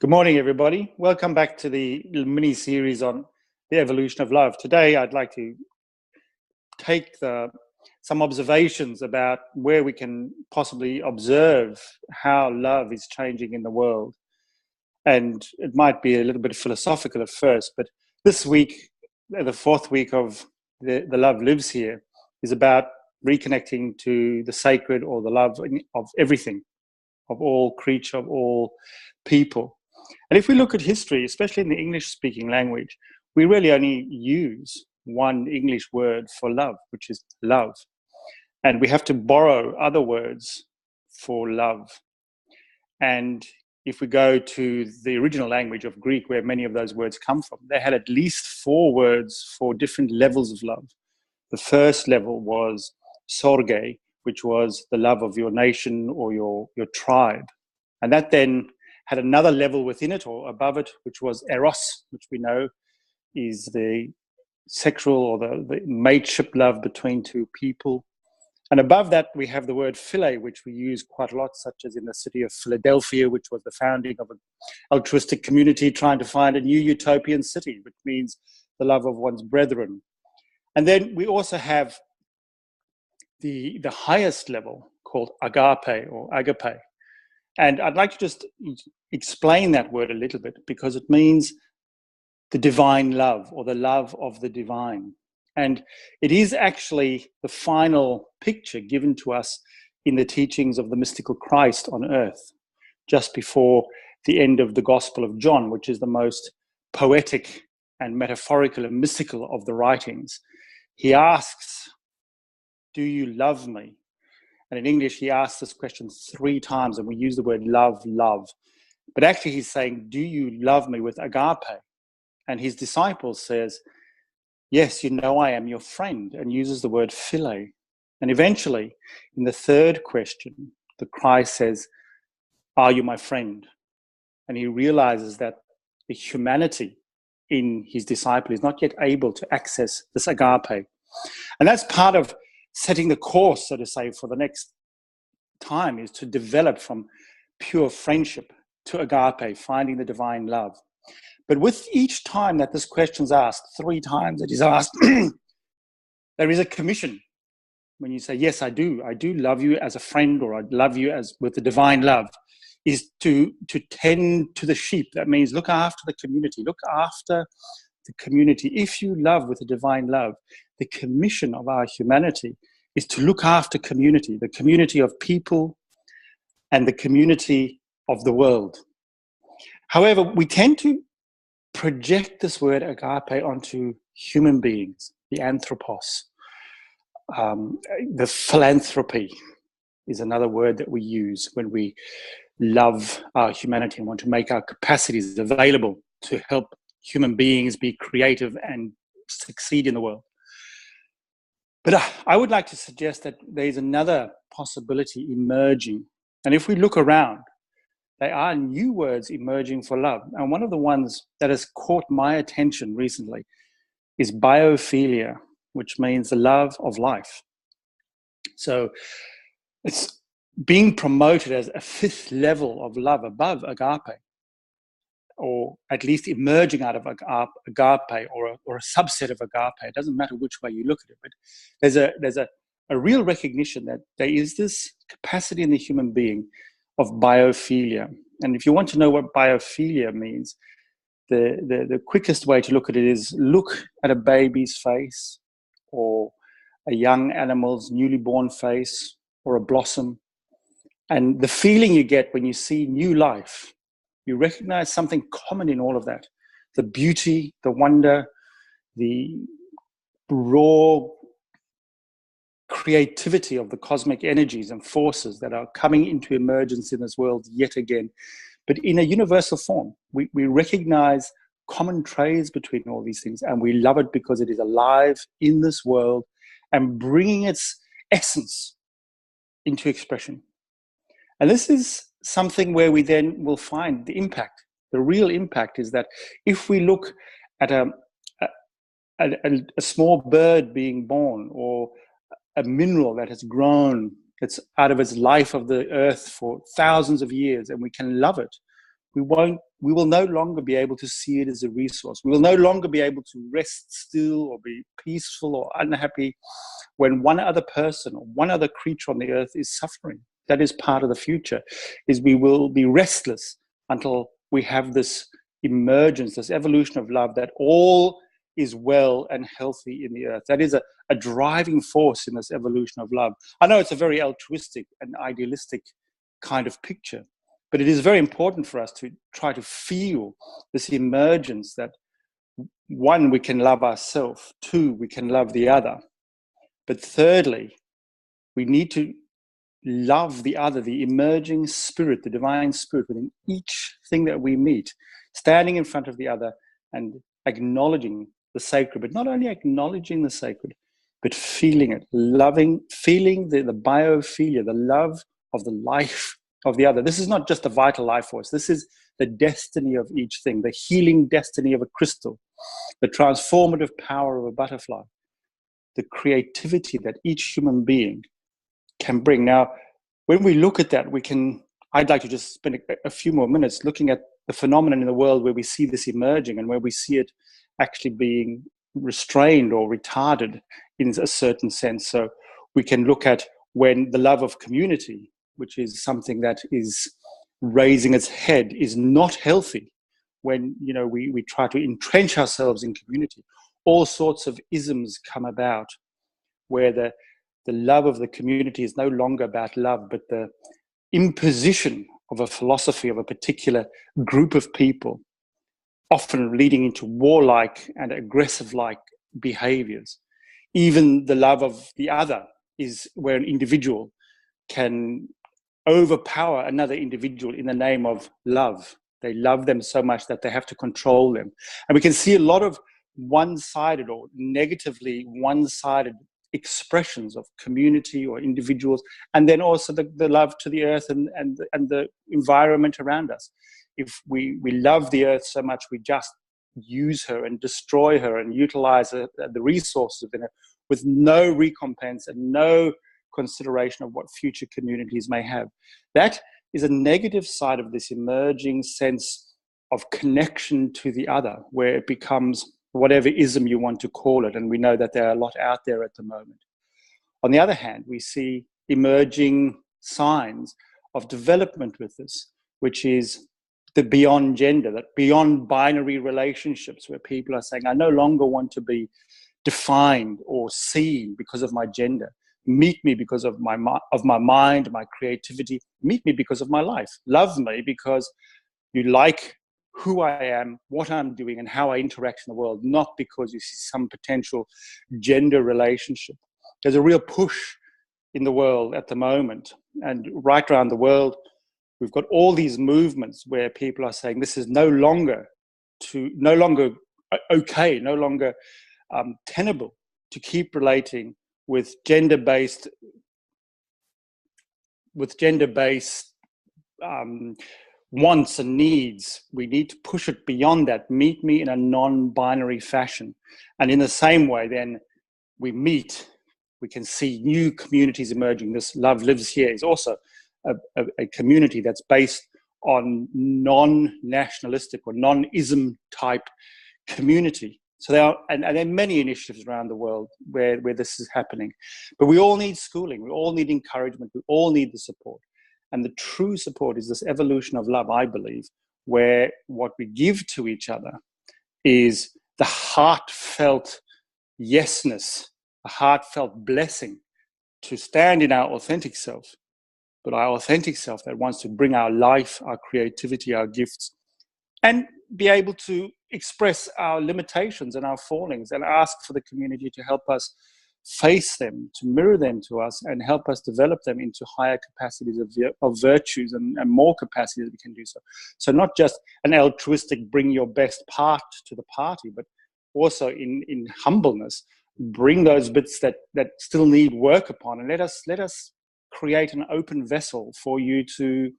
Good morning, everybody. Welcome back to the mini series on the evolution of love. Today, I'd like to take some observations about where we can possibly observe how love is changing in the world. And it might be a little bit philosophical at first, but this week, the fourth week of the Love Lives Here, is about reconnecting to the sacred or the love of everything, of all creature, of all people. And if we look at history, especially in the English-speaking language, we really only use one English word for love, which is love. And we have to borrow other words for love. And if we go to the original language of Greek, where many of those words come from, they had at least 4 words for different levels of love. The first level was sorge, which was the love of your nation or your tribe. And that then had another level within it or above it, which was eros, which we know is the sexual or the mateship love between two people. And above that, we have the word philia, which we use quite a lot, such as in the city of Philadelphia, which was the founding of an altruistic community trying to find a new utopian city, which means the love of one's brethren. And then we also have the highest level called agape or agape. And I'd like to just explain that word a little bit because it means the divine love or the love of the divine. And it is actually the final picture given to us in the teachings of the mystical Christ on earth, just before the end of the Gospel of John, which is the most poetic and metaphorical and mystical of the writings. He asks, "Do you love me?" And in English, he asks this question 3 times, and we use the word love, love. But actually, he's saying, "Do you love me?" with agape. And his disciple says, "Yes, you know I am your friend," and uses the word philia. And eventually, in the third question, the Christ says, "Are you my friend?" And he realizes that the humanity in his disciple is not yet able to access this agape. And that's part of setting the course, so to say, for the next time, is to develop from pure friendship to agape, finding the divine love. But with each time that this question's asked, 3 times it is asked, there is a commission. When you say, "Yes, I do love you as a friend," or "I love you as with the divine love," is to tend to the sheep. That means look after the community, look after the community. If you love with a divine love, the commission of our humanity is to look after community, the community of people and the community of the world. However, we tend to project this word agape onto human beings, the anthropos. The philanthropy is another word that we use when we love our humanity and want to make our capacities available to help human beings be creative and succeed in the world. But I would like to suggest that there's another possibility emerging. And if we look around, there are new words emerging for love. And one of the ones that has caught my attention recently is biophilia, which means the love of life. So it's being promoted as a 5th level of love above agape, or at least emerging out of agape or a subset of agape. It doesn't matter which way you look at it, but there's a real recognition that there is this capacity in the human being of biophilia. And if you want to know what biophilia means, the quickest way to look at it is look at a baby's face or a young animal's newly born face or a blossom. And the feeling you get when you see new life, you recognize something common in all of that. The beauty, the wonder, the raw creativity of the cosmic energies and forces that are coming into emergence in this world yet again. But in a universal form, we recognize common traits between all these things, and we love it because it is alive in this world and bringing its essence into expression. And this is something where we then will find the impact. The real impact is that if we look at a small bird being born, or a mineral that has grown, it's out of its life of the earth for thousands of years, and we can love it, we will no longer be able to see it as a resource. We will no longer be able to rest still or be peaceful or unhappy when one other person or one other creature on the earth is suffering. That is part of the future, is we will be restless until we have this emergence, this evolution of love, that all is well and healthy in the earth. That is a driving force in this evolution of love. I know it's a very altruistic and idealistic kind of picture, but it is very important for us to try to feel this emergence that, one, we can love ourselves, two, we can love the other, but thirdly, we need to love the other, the emerging spirit, the divine spirit within each thing that we meet, standing in front of the other and acknowledging the sacred, but not only acknowledging the sacred, but feeling it, feeling the biophilia, the love of the life of the other. This is not just a vital life force. This is the destiny of each thing, the healing destiny of a crystal, the transformative power of a butterfly, the creativity that each human being can bring. Now, when we look at that, I'd like to just spend a few more minutes looking at the phenomenon in the world where we see this emerging and where we see it actually being restrained or retarded in a certain sense. So we can look at when the love of community, which is something that is raising its head, is not healthy. When we try to entrench ourselves in community, all sorts of isms come about where the love of the community is no longer about love, but the imposition of a philosophy of a particular group of people, often leading into warlike and aggressive-like behaviors. Even the love of the other is where an individual can overpower another individual in the name of love. They love them so much that they have to control them. And we can see a lot of one-sided or negatively one-sided expressions of community or individuals, and then also the love to the earth and the environment around us. If we love the earth so much, we just use her and destroy her and utilize the resources within her with no recompense and no consideration of what future communities may have. That is a negative side of this emerging sense of connection to the other, where it becomes whatever ism you want to call it, and we know that there are a lot out there at the moment. On the other hand, we see emerging signs of development with this, which is the beyond gender, that beyond binary relationships, where people are saying, I no longer want to be defined or seen because of my gender. Meet me because of my mind, my creativity. Meet me because of my life. Love me because you like who I am, what I'm doing, and how I interact in the world, not because you see some potential gender relationship. There's a real push in the world at the moment, and right around the world, we've got all these movements where people are saying this is no longer okay, no longer tenable to keep relating with gender-based wants and needs. We need to push it beyond that. Meet me in a non-binary fashion. And in the same way, then we can see new communities emerging. This Love Lives Here is also a community that's based on non-nationalistic or non-ism type community. So there are many initiatives around the world where this is happening. But we all need schooling. We all need encouragement. We all need the support. And the true support is this evolution of love, I believe, where what we give to each other is the heartfelt yesness, a heartfelt blessing to stand in our authentic self, but our authentic self that wants to bring our life, our creativity, our gifts, and be able to express our limitations and our fallings and ask for the community to help us face them, to mirror them to us, and help us develop them into higher capacities of virtues and more capacities we can do so. So not just an altruistic bring your best part to the party, but also in humbleness, bring those bits that still need work upon, and let us create an open vessel for you to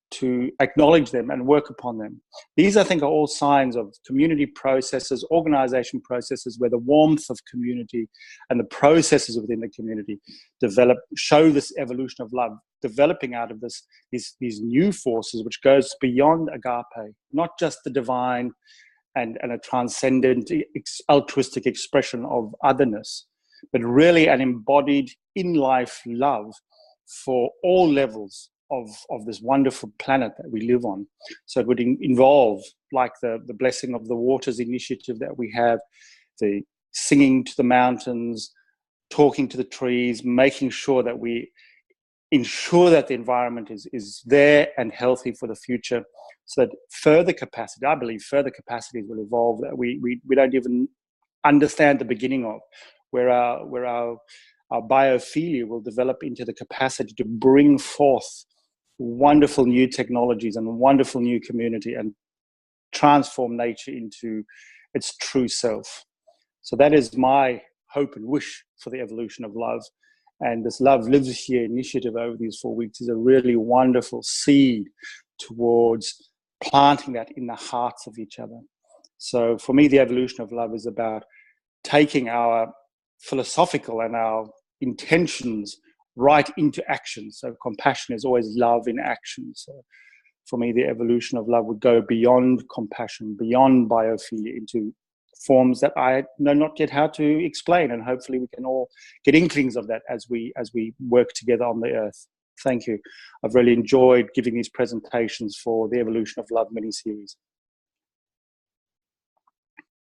to acknowledge them and work upon them. These, I think, are all signs of community processes, organization processes, where the warmth of community and the processes within the community show this evolution of love, developing out of these new forces, which goes beyond agape, not just the divine and a transcendent, altruistic expression of otherness, but really an embodied in-life love for all levels of this wonderful planet that we live on. So it would involve, like the Blessing of the Waters initiative that we have, the singing to the mountains, talking to the trees, making sure that we ensure that the environment is there and healthy for the future, so that further capacity, I believe further capacities will evolve that we don't even understand the beginning of, where our biophilia will develop into the capacity to bring forth wonderful new technologies and wonderful new community and transform nature into its true self. So that is my hope and wish for the evolution of love. And this Love Lives Here initiative over these 4 weeks is a really wonderful seed towards planting that in the hearts of each other. So for me, the evolution of love is about taking our philosophical and our intentions right into action. So compassion is always love in action. So for me, the evolution of love would go beyond compassion, beyond biophilia, into forms that I know not yet how to explain. And hopefully we can all get inklings of that as we work together on the earth. Thank you. I've really enjoyed giving these presentations for the Evolution of Love mini-series.